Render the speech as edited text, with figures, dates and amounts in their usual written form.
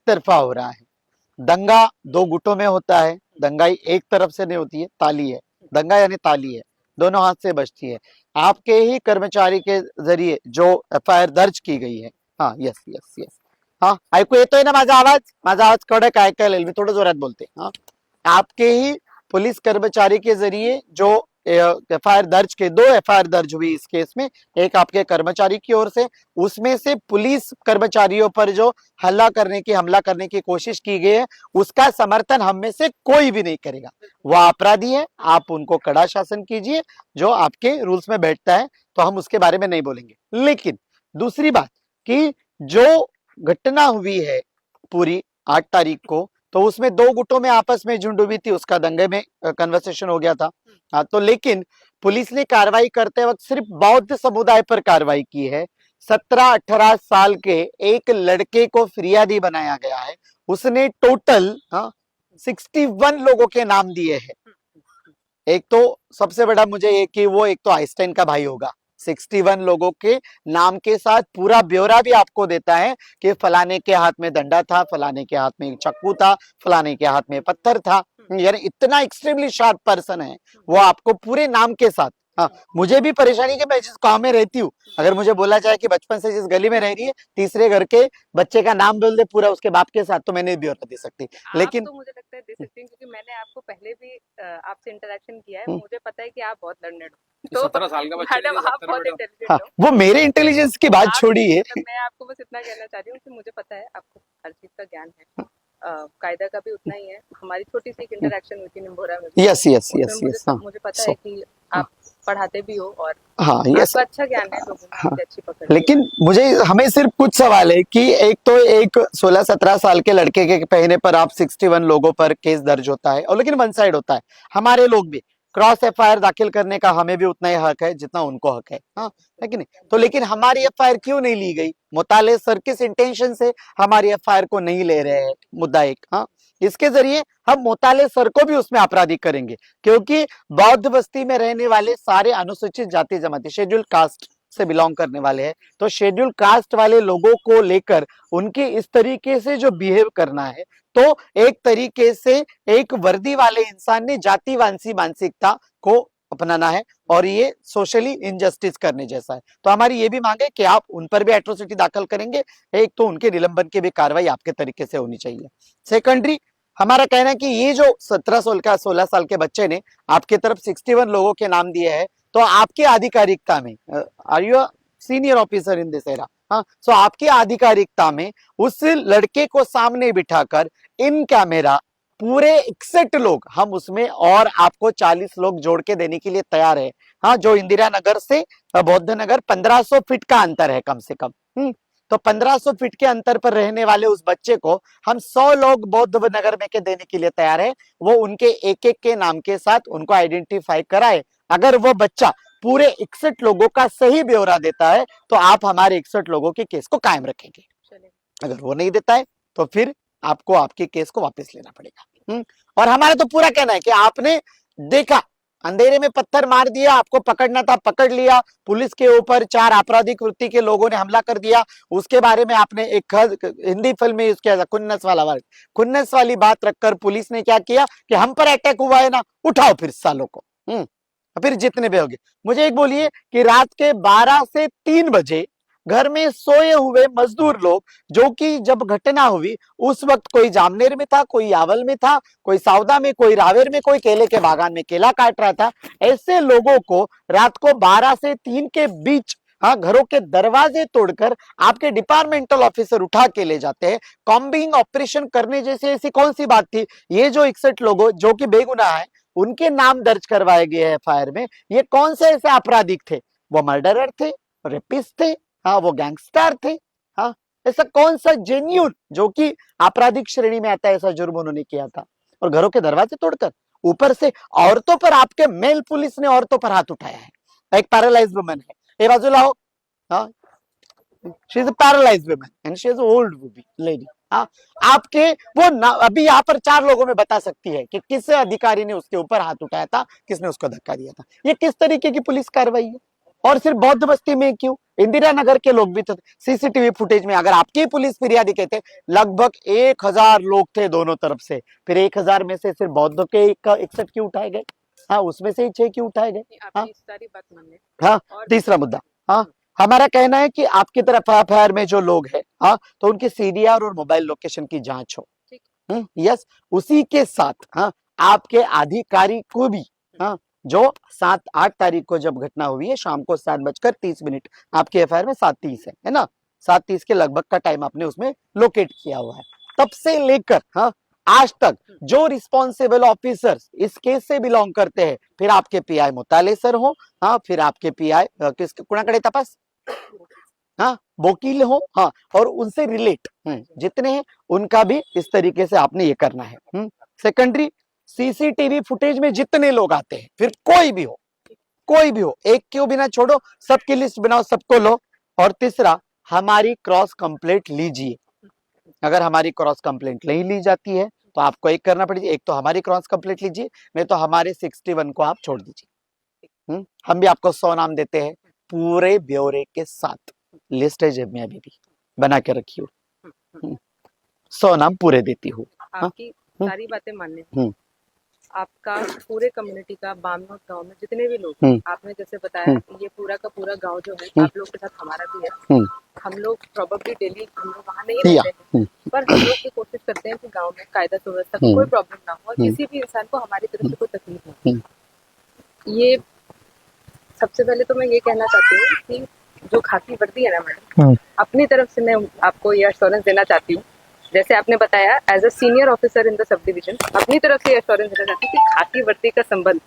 तरफा हो रहा है। दंगा दो गुटों में होता है, दंगाई एक तरफ से नहीं होती है, ताली है, दंगा यानी ताली है, दोनों हाथ से बजती है। आपके ही कर्मचारी के जरिए जो एफआयआर दर्ज की गई है, हाँ यस यस यस, हाँ ऐकू येतोय ना माझा आवाज कडक ऐकायला येईल, मी थोडं जोरात बोलते। हाँ, आपके ही पुलिस कर्मचारी के जरिए जो एफआईआर दर्ज के, दो एफआईआर दर्ज हुई इस केस में, एक आपके कर्मचारी की ओर से, उसमें से पुलिस कर्मचारियों पर जो हमला करने की कोशिश की गई है, उसका समर्थन हम में से कोई भी नहीं करेगा। वह अपराधी है, आप उनको कड़ा शासन कीजिए जो आपके रूल्स में बैठता है, तो हम उसके बारे में नहीं बोलेंगे। लेकिन दूसरी बात कि जो घटना हुई है पूरी 8 तारीख को, तो उसमें दो गुटों में आपस में झुंड हुई थी, उसका दंगे में कन्वर्सेशन हो गया था। हाँ, तो लेकिन पुलिस ने कार्रवाई करते वक्त सिर्फ बौद्ध समुदाय पर कार्रवाई की है। 17-18 साल के एक लड़के को फिरियादी बनाया गया है, उसने टोटल 61 लोगों के नाम दिए हैं। एक तो सबसे बड़ा मुझे ये कि वो एक तो आइंस्टाइन का भाई होगा, 61 लोगों के नाम के साथ पूरा ब्यौरा भी आपको देता है कि फलाने के हाथ में डंडा था, फलाने के हाथ में चक्कू था, फलाने के हाथ में पत्थर था। यानी इतना एक्सट्रीमली शार्प पर्सन है वो, आपको पूरे नाम के साथ। हाँ, मुझे भी परेशानी कि मैं जिस गांव में रहती हूँ, अगर मुझे बोला जाए कि बचपन से जिस गली में रह रही है, तीसरे घर के बच्चे का नाम बोल दे पूरा उसके बाप के साथ, तो मैं नहीं ब्यौरा दे सकती। लेकिन तो मुझे लगता है दे सकती हूँ, क्योंकि मैंने आपको पहले भी आपसे इंटरेक्शन किया है, मुझे पता है कि आप बहुत लर्नेड हो। तो 17 साल का बच्चा, मैडम आप बहुत इंटेलिजेंट हाँ, हो। वो मेरे इंटेलिजेंस की बात छोड़िए। मैं आपको बस इतना कहना चाह रही हूँ कि मुझे पता है आपको हर चीज का ज्ञान है, कायदा का भी उतना ही है। हमारी छोटी सी एक इंटरेक्शन हुई थी निम्बोरा में, यस यस यस यस, मुझे पता है कि आप पढ़ाते भी हो और हाँ यस, आपका अच्छा ज्ञान है, लोगों में आपसे अच्छी पकड़ है। लेकिन मुझे हमें सिर्फ कुछ सवाल है कि एक तो एक 16-17 साल के लड़के के कहने पर आप 61 लोगों पर केस दर्ज होता है, और लेकिन वन साइड होता है। हमारे लोग भी क्रॉस एफआईआर दाखिल करने का हमें भी उतना ही हक है जितना उनको हक है, हाँ है कि नहीं? तो लेकिन हमारी एफआईआर क्यों नहीं ली गई? मुताले सर किस इंटेंशन से हमारी एफआईआर को नहीं ले रहे हैं? मुद्दा एक, हाँ, इसके जरिए हम मोताले सर को भी उसमें आपराधिक करेंगे, क्योंकि बौद्ध बस्ती में रहने वाले सारे अनुसूचित जाति जमाती, शेड्यूल कास्ट से बिलोंग करने वाले हैं। तो शेड्यूल कास्ट वाले लोगों को लेकर उनके इस तरीके से जो बिहेव करना है, तो एक तरीके से एक वर्दी वाले इंसान ने जातिवांसी मानसिकता को अपनाना है, और ये सोशली इनजस्टिस करने जैसा है। तो हमारी ये भी मांग है कि आप उन पर भी एट्रोसिटी दाखिल करेंगे, एक तो उनके निलंबन की भी कार्रवाई आपके तरीके से होनी चाहिए। सेकेंडरी हमारा कहना है कि ये जो 16 साल के बच्चे ने आपके तरफ 61 लोगों के नाम दिए हैं, तो आपकी आधिकारिकता में, are you senior officer in this era, हाँ, सो आपकी आधिकारिकता में उस लड़के को सामने बिठाकर इन कैमरा पूरे 61 लोग, हम उसमें और आपको 40 लोग जोड़ के देने के लिए तैयार है। हाँ, जो इंदिरा नगर से बौद्ध नगर 1500 फीट का अंतर है कम से कम, तो 1500 फीट के अंतर पर रहने वाले उस बच्चे को हम 100 लोग बौद्ध नगर में के देने के लिए तैयार है। वो उनके एक एक के नाम के साथ उनको आइडेंटिफाई कराए। अगर वो बच्चा पूरे 61 लोगों का सही ब्यौरा देता है, तो आप हमारे 61 लोगों के केस को कायम रखेंगे। अगर वो नहीं देता है, तो फिर आपको आपके केस को वापस लेना पड़ेगा। और हमारा तो पूरा कहना है कि आपने देखा, अंधेरे में पत्थर मार दिया, आपको पकड़ना था पकड़ लिया, पुलिस के ऊपर 4 आपराधिक वृत्ति के लोगों ने हमला कर दिया, उसके बारे में आपने एक हिंदी फिल्म में यूज किया था खुन्नस वाला वर्ड, खुन्नस वाली बात रखकर पुलिस ने क्या किया कि हम पर अटैक हुआ है ना, उठाओ फिर सालों को, फिर जितने भी होंगे। मुझे एक बोलिए कि रात के 12 से 3 बजे घर में सोए हुए मजदूर लोग, जो कि जब घटना हुई उस वक्त कोई जामनेर में था, कोई यावल में था, कोई सावदा में, कोई रावेर में, कोई केले के बागान में केला काट रहा था, ऐसे लोगों को रात को 12 से 3 के बीच, हाँ, घरों के दरवाजे तोड़कर आपके डिपार्टमेंटल ऑफिसर उठा के ले जाते हैं। कॉम्बिंग ऑपरेशन करने जैसी ऐसी कौन सी बात थी? ये जो 61 लोगों जो कि बेगुनाह है, उनके नाम दर्ज करवाए गए हैं एफआईआर में, ये कौन से ऐसे आपराधिक थे? वो मर्डरर थे, रेपिस्ट थे, हाँ, वो गैंगस्टर थे, हाँ, ऐसा कौन सा जेन्यून जो कि आपराधिक श्रेणी में आता है ऐसा जुर्म उन्होंने किया था? और घरों के दरवाजे तोड़कर, ऊपर से औरतों पर, आपके मेल पुलिस ने औरतों पर हाथ उठाया है। एक पैरालाइज्ड वुमन है, ये बाजूला हो, हाँ, she is a paralysed woman and she is old lady. हाँ, आपके वो अभी यहाँ पर 4 लोगों में बता सकती है कि किस अधिकारी ने उसके ऊपर हाथ उठाया था, किसने उसको धक्का दिया था। ये किस तरीके की पुलिस कार्रवाई है? और सिर्फ बौद्ध बस्ती में क्यों, इंदिरा नगर के लोग भी तो सीसीटीवी फुटेज में, अगर आपकी पुलिस फिरियादी कहते लगभग 1000 लोग थे दोनों तरफ से, फिर 1000 में से सिर्फ बौद्ध के 61 क्यों उठाए गए? हाँ, उसमें से ही 6 क्यों उठाए गए? हाँ, आपकी सारी बात मानने। हाँ, और तीसरा मुद्दा, हाँ, हमारा कहना है कि आपकी तरफ एफआईआर में जो लोग हैं, हाँ, तो उनकी सीडीआर और मोबाइल लोकेशन की जांच हो। यस, उसी के साथ हाँ, आपके अधिकारी को भी, हाँ, जो 7-8 तारीख को जब घटना हुई है शाम को 7:30, आपके एफआईआर में 7:30 है ना, 7:30 के लगभग का टाइम आपने उसमें लोकेट किया हुआ है। तब से लेकर हाँ आज तक जो रिस्पॉन्सिबल ऑफिसर्स इस केस से बिलोंग करते हैं, फिर आपके पीआई मुताले सर हो, हाँ, फिर आपके पीआई किसके कुणाकडे तपास, हाँ, वकील हो, हाँ, और उनसे रिलेट जितने हैं उनका भी इस तरीके से आपने ये करना है। सेकेंडरी, सीसीटीवी फुटेज में जितने लोग आते हैं, फिर कोई भी हो, एक क्यों भी ना छोड़ो, सबकी लिस्ट बनाओ, सबको लो। और तीसरा, हमारी क्रॉस कंप्लेंट लीजिए। अगर हमारी क्रॉस कंप्लेंट नहीं ली जाती है तो आपको एक करना पड़ेगा, एक तो हमारी क्रॉस कंप्लेंट लीजिए, नहीं तो हमारे 61 को आप छोड़ दीजिए। हम भी आपको 100 नाम देते हैं पूरे ब्यौरे के साथ, लिस्ट है जेब में अभी भी बना के रखी हूँ, 100 नाम पूरे देती हूँ। आपकी सारी बातें मानने। आपका पूरे कम्युनिटी का बामनोट गांव में जितने भी लोग आपने जैसे बताया, ये पूरा का पूरा गांव जो है आप लोग के साथ हमारा भी है। हम लोग प्रोबेबली डेली हम लोग वहाँ नहीं रहते हैं, पर हम लोग ये कोशिश करते हैं कि गांव में कायदा व्यवस्था को कोई प्रॉब्लम ना हो और किसी भी इंसान को हमारी तरफ से कोई तकलीफ ना हो। ये सबसे पहले तो मैं ये कहना चाहती हूँ कि जो खाकी वर्दी है ना मैडम, अपनी तरफ से मैं आपको ये एश्योरेंस देना चाहती हूँ, जैसे आपने बताया as a senior officer in the subdivision, अपनी तरफ से एश्योरेंस देना चाहती हूँ कि खाकी वर्दी का संबंध